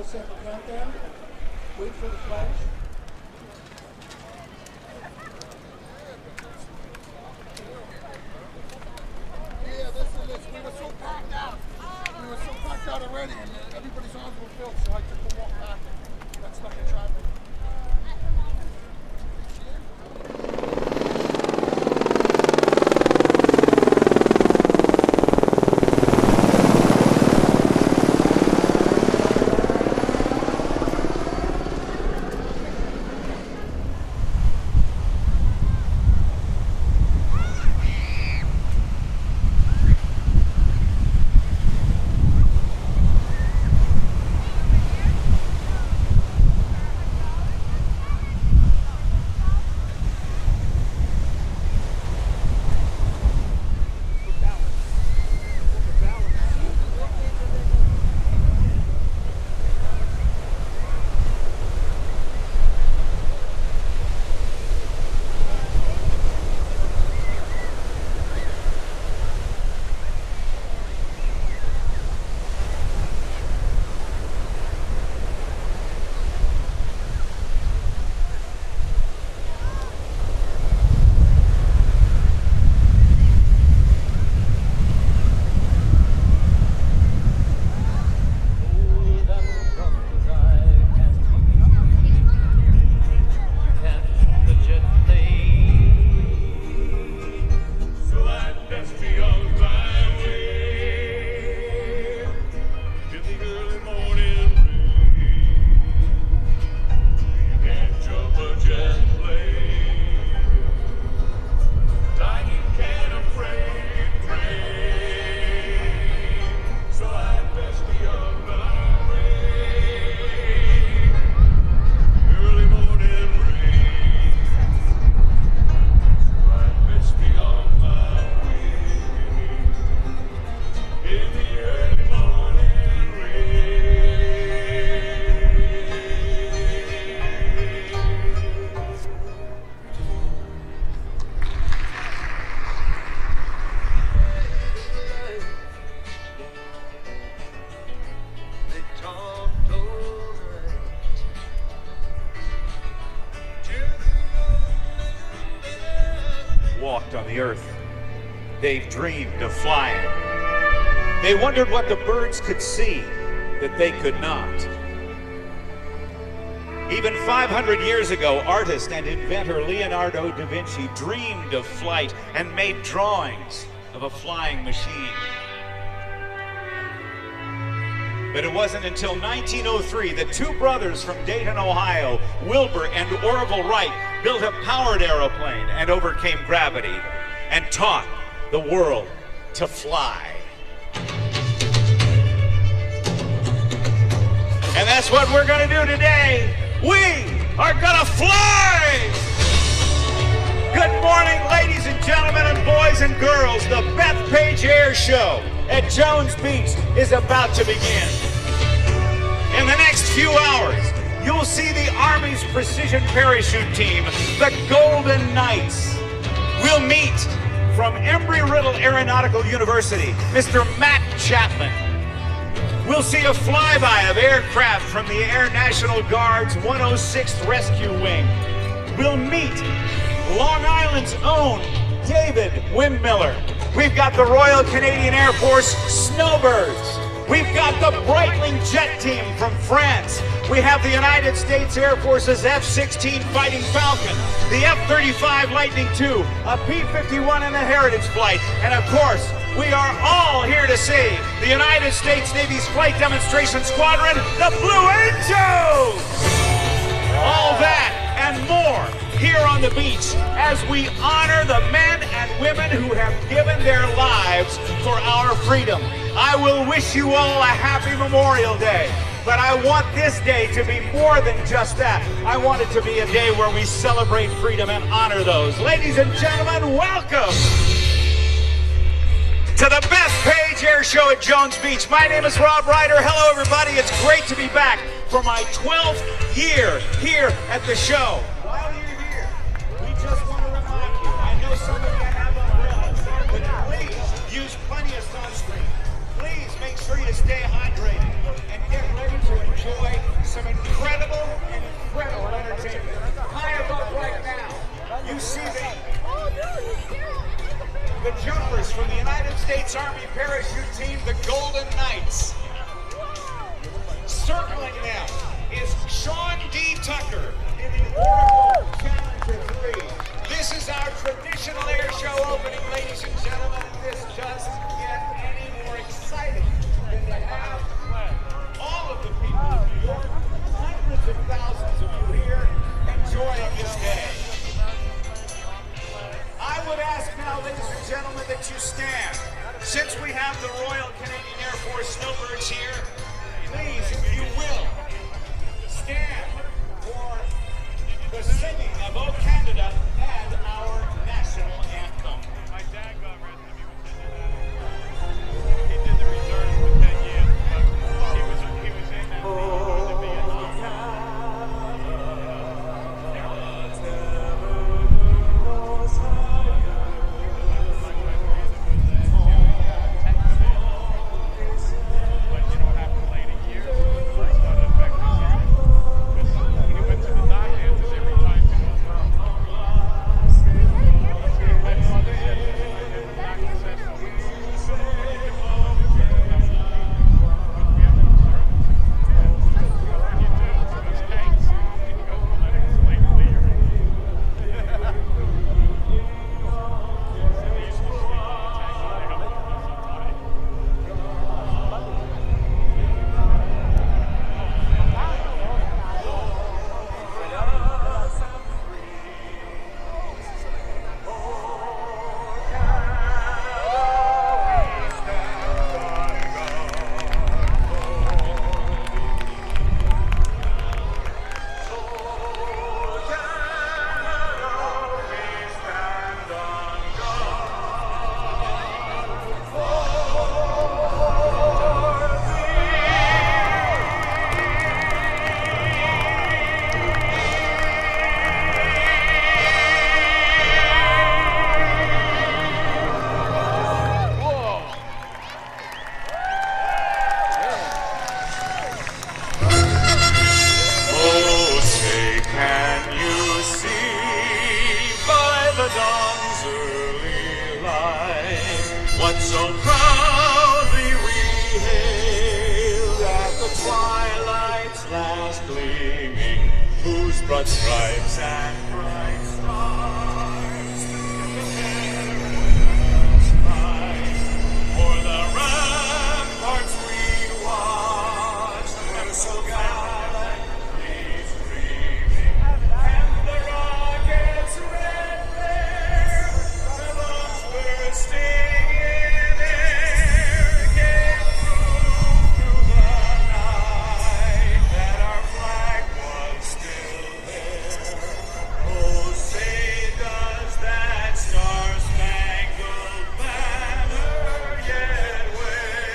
set the countdown. Wait for the flash. Yeah, listen. We were so packed out. We were so packed out already, and everybody's arms were filled, so I took the walk back. Got stuck in traffic. On the earth, they've dreamed of flying. They wondered what the birds could see that they could not. Even 500 years ago, artist and inventor Leonardo da Vinci dreamed of flight and made drawings of a flying machine. But it wasn't until 1903 that two brothers from Dayton, Ohio, Wilbur and Orville Wright, built a powered aeroplane and overcame gravity and taught the world to fly. And that's what we're gonna do today. We are gonna fly! Good morning, ladies and gentlemen and boys and girls. The Bethpage Air Show at Jones Beach is about to begin. In the next few hours, you'll see the Army's precision parachute team, the Golden Knights. We'll meet from Embry-Riddle Aeronautical University, Mr. Matt Chapman. We'll see a flyby of aircraft from the Air National Guard's 106th Rescue Wing. We'll meet Long Island's own David Windmiller. We've got the Royal Canadian Air Force Snowbirds. We've got the Breitling jet team from France. We have the United States Air Force's F-16 Fighting Falcon, the F-35 Lightning II, a P-51 in the Heritage flight, and of course, we are all here to see the United States Navy's Flight Demonstration Squadron, the Blue Angels! All that and more here on the beach as we honor the men and women who have given their lives for our freedom. I will wish you all a happy Memorial Day, but I want this day to be more than just that. I want it to be a day where we celebrate freedom and honor those. Ladies and gentlemen, welcome to the Bethpage Air Show at Jones Beach. My name is Rob Reider. Hello, everybody. It's great to be back for my 12th year here at the show. While you're here, we just want to remind you, I know some of you have umbrellas, but please use plenty of sunscreen. Please make sure you stay hydrated and get ready to enjoy enjoy some incredible entertainment. High above right now, you see the jumpers from the United States Army Parachute Team, the Golden Knights. Circling them is Sean D. Tucker in the Oracle Challenger 3. This is our traditional air show opening, ladies and gentlemen, and this doesn't get any more exciting than to have all of the people of New York, hundreds of thousands of you here, enjoying this day. I would ask now, ladies and gentlemen, that you stand. Since we have the Royal Canadian Air Force Snowbirds here, please, if you will, stand for the singing of O Canada and our national anthem. My dad got arrested. He did the reserves for 10 years, but he was in that league to be a What so proudly we hailed at the twilight's last gleaming, whose broad stripes and bright stars for the ramparts we watched were so gallantly streaming, and the rockets red flare, the bombs bursting in air, came through the night that our flag was still there. Oh, say does that star-spangled banner yet wave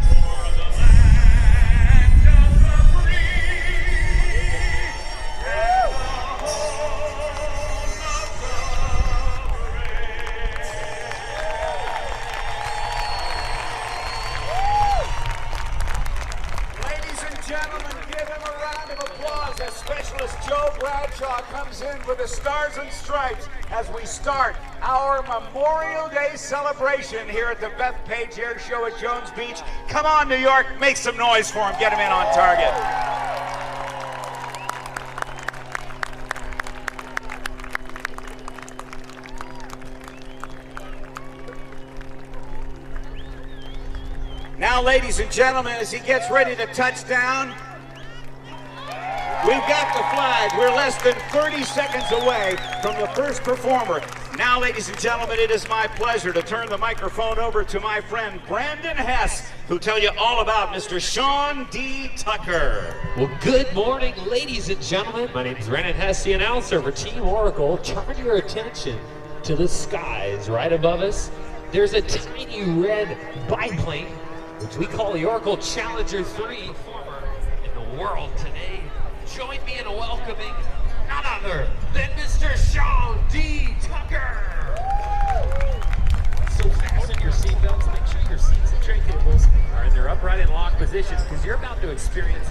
for the land of the free and the home of the brave. Ladies and gentlemen, give him a round of applause as Specialist Joe Bradshaw comes in with the Stars and Stripes as we start our Memorial Day celebration here at the Bethpage Air Show at Jones Beach. Come on, New York, make some noise for him. Get him in on target. Now, ladies and gentlemen, as he gets ready to touch down, we've got the flag. We're less than 30 seconds away from the first performer. Now, ladies and gentlemen, it is my pleasure to turn the microphone over to my friend Brandon Hess, who'll tell you all about Mr. Sean D. Tucker. Well, good morning, ladies and gentlemen. My name is Brandon Hess, the announcer for Team Oracle. Turn your attention to the skies right above us. There's a tiny red biplane, which we call the Oracle Challenger 3, former in the world today. Join me in welcoming none other than Mr. Sean D. Tucker. So fasten your seatbelts, make sure your seats and tray cables are in their upright and locked positions because you're about to experience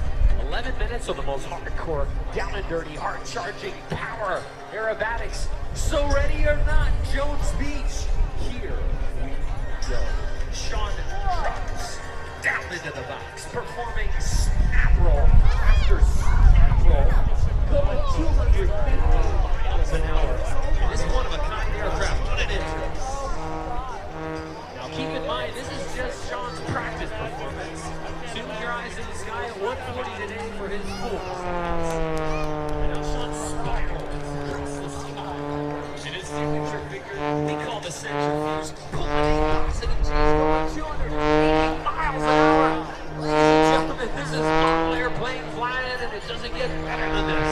11 minutes of the most hardcore, down and dirty, hard-charging power aerobatics. So ready or not, Jones Beach, here we go. Sean drops down into the box, performing snap roll after snap roll, going 250 miles an hour. And this one-of-a-kind aircraft, what an interest. Now keep in mind, this is just Sean's practice performance. Zoom your eyes in the sky at 140 today for his full performance. And now Sean spirals across the sky. In his signature figure, we call the centrifuge, pulling positive G's going 280 miles an hour. Ladies and gentlemen, this is model airplane flying, and it doesn't get better than this.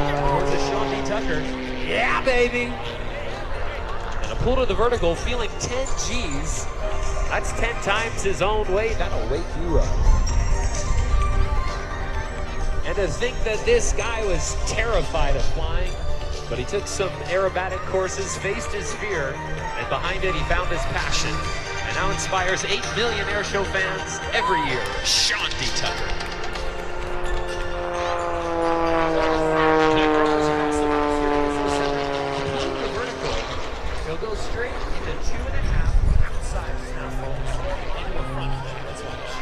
Here's a Sean D. Tucker. Yeah, baby. And a pull to the vertical, feeling 10 G's. That's 10 times his own weight. That'll wake you up. And to think that this guy was terrified of flying, but he took some aerobatic courses, faced his fear, and behind it he found his passion. And now inspires 8 million airshow fans every year. Sean D. Tucker. He'll go straight into 2.5 outside snap rolls into a front flip. Let's watch.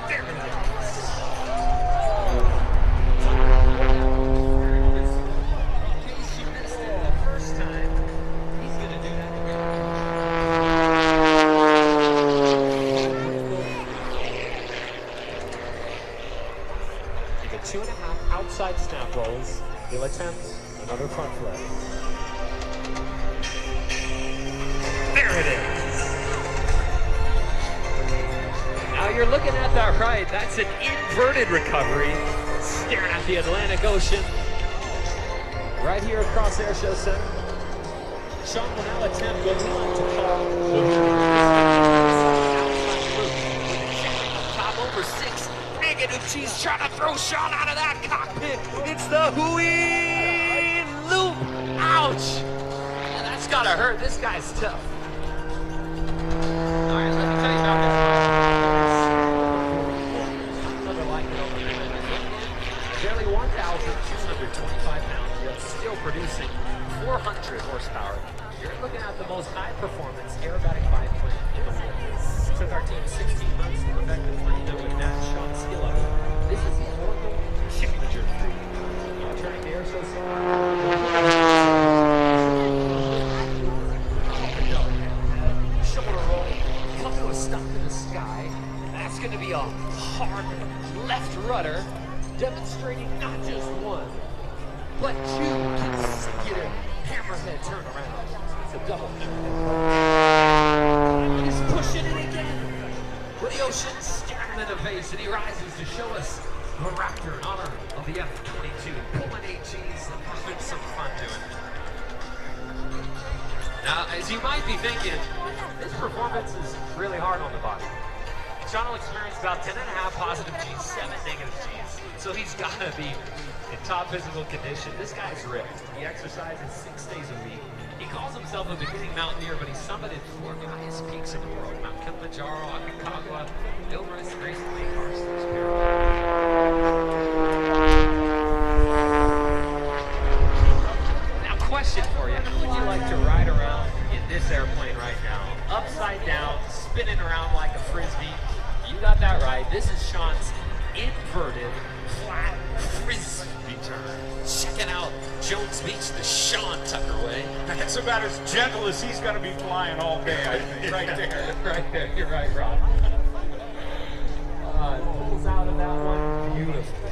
There it is. In case you missed it the first time, he's going to do that again. You get 2.5 outside snap rolls. He'll attempt another front flip. There it is. Now you're looking at that right. That's an inverted recovery. Staring at the Atlantic Ocean. Right here across Airshow Center. Sean will now attempt what we like to call the top over 6 negative G's, trying to throw Sean out of that cockpit. It's the hooey loop. Ouch. Yeah, that's gotta hurt. This guy's tough. Alright, let me tell you about this. Another like it over there. Barely 1,225 pounds, yet still producing 400 horsepower. You're looking at the most high-performance aerobatic biplane in the world. It took our team 16 months to perfect the plane that would match Sean's skill level. This is the Oracle signature fleet. Now turning the airshow shoulder roll, come to a stop in the sky. That's going to be a hard left rudder, demonstrating not just one, but 2 consecutive hammerhead turnarounds. It's a double hammerhead. He's pushing it again. With the ocean staring him in the face, and he rises to show us the Raptor in honor of the F-22. Pulling 8 Gs, there's been some fun doing it. Now, as you might be thinking, this performance is really hard on the body. Sean will experience about 10.5 positive G's, 7 negative G's. So he's gotta be in top physical condition. This guy's ripped. He exercises 6 days a week. He calls himself a beginning mountaineer, but he summited 4 of the highest peaks in the world: Mount Kilimanjaro, Aconcagua, Elbrus, recently Carstens Pyramid. Now, question for you: how would you like to ride around in this airplane right now? Upside down, spinning around like a frisbee. You got that right. This is Sean's inverted flat frisbee turn. Checking out Jones Beach the Sean Tucker way. That's about as gentle as he's going to be flying all day, I think. Right there, right there. You're right, Rob. Pulls out of that one beautifully.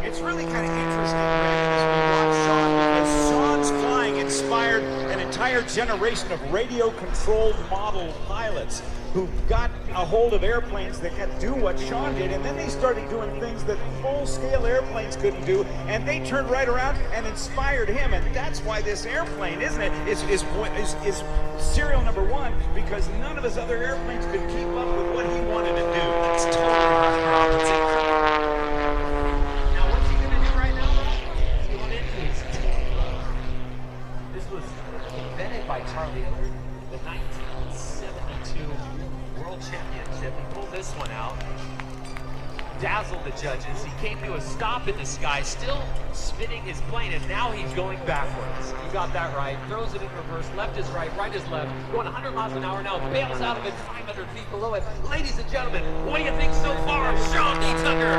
It's really kind of interesting, Brandon, as we watch Sean, because Sean's flying inspired an entire generation of radio-controlled model pilots who got a hold of airplanes that could do what Sean did, and then they started doing things that full-scale airplanes couldn't do, and they turned right around and inspired him, and that's why this airplane, isn't it, is serial number 1, because none of his other airplanes could keep up with what he wanted to do. That's totally right, Rob. It's incredible. Now, what's he going to do right now, Rob? He's going into his tail. This was invented by Charlie Edward, the 19 went out. Dazzled the judges. He came to a stop in the sky, still spinning his plane, and now he's going backwards. You got that right. Throws it in reverse. Left is right, right is left. Going 100 miles an hour now. Bails out of it 500 feet below it. Ladies and gentlemen, what do you think so far? Sean D. Tucker.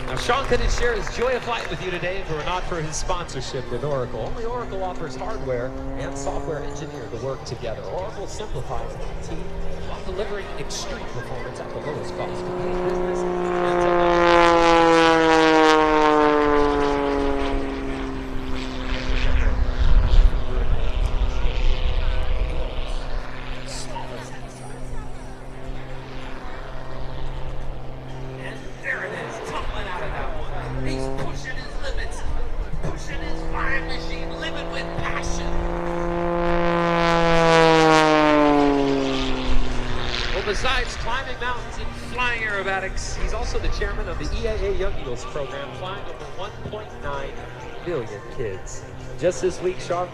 Now, Sean couldn't share his joy of flight with you today if it were not for his sponsorship with Oracle. Only Oracle offers hardware and software engineered to work together. Oracle simplifies IT while delivering extreme performance at the lowest cost to pay business and there it is, tumbling out of that one. He's pushing his limits, pushing his flying machine, living with passion. Well, besides climbing mountains and flying aerobatics, he's also the chairman of the EAA Young Eagles program, flying over 1.9 million kids. Just this week, Sean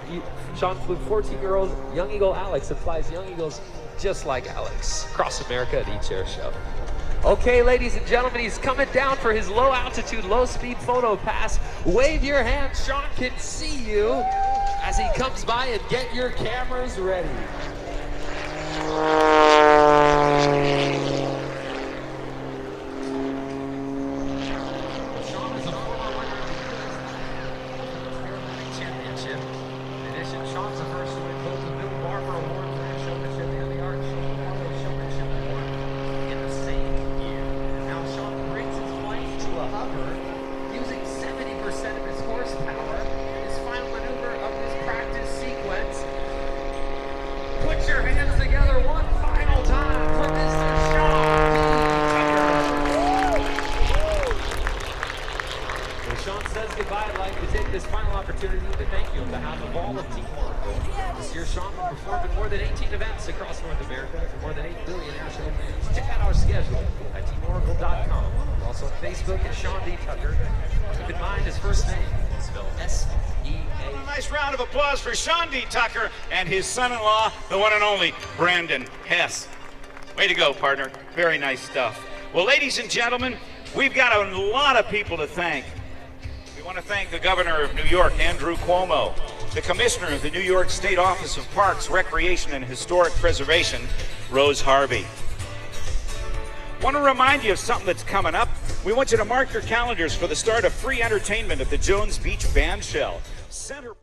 flew 14-year-old Young Eagle Alex and flies Young Eagles just like Alex across America at each air show. Okay, ladies and gentlemen, he's coming down for his low-altitude, low-speed photo pass. Wave your hand. Sean can see you as he comes by, and get your cameras ready. Sean is a former winner of the aerobatic championship. In addition, Sean's the first to win both the Bill Barber Award for his showmanship and the Art Showmanship Award in the same year. Now Sean brings his plane to a hover using 70% of his horsepower. His final maneuver of this practice sequence. Put your hands together one final time for Mr. Sean D. Tucker. When Sean says goodbye, I'd like to take this final opportunity to thank you on behalf of all of Team Wantagh. This year, Sean will perform in more than 18 events across North America for more than 8 billion air show views. Check out our schedule at teamoracle.com. We're also on Facebook at Sean D. Tucker. Keep in mind his first name is spelled S-E-A. A nice round of applause for Sean D. Tucker and his son-in-law, the one and only Brandon Hess. Way to go, partner. Very nice stuff. Well, ladies and gentlemen, we've got a lot of people to thank. We want to thank the governor of New York, Andrew Cuomo, the commissioner of the New York State Office of Parks, Recreation, and Historic Preservation, Rose Harvey. Want to remind you of something that's coming up. We want you to mark your calendars for the start of free entertainment at the Jones Beach Band Shell. Center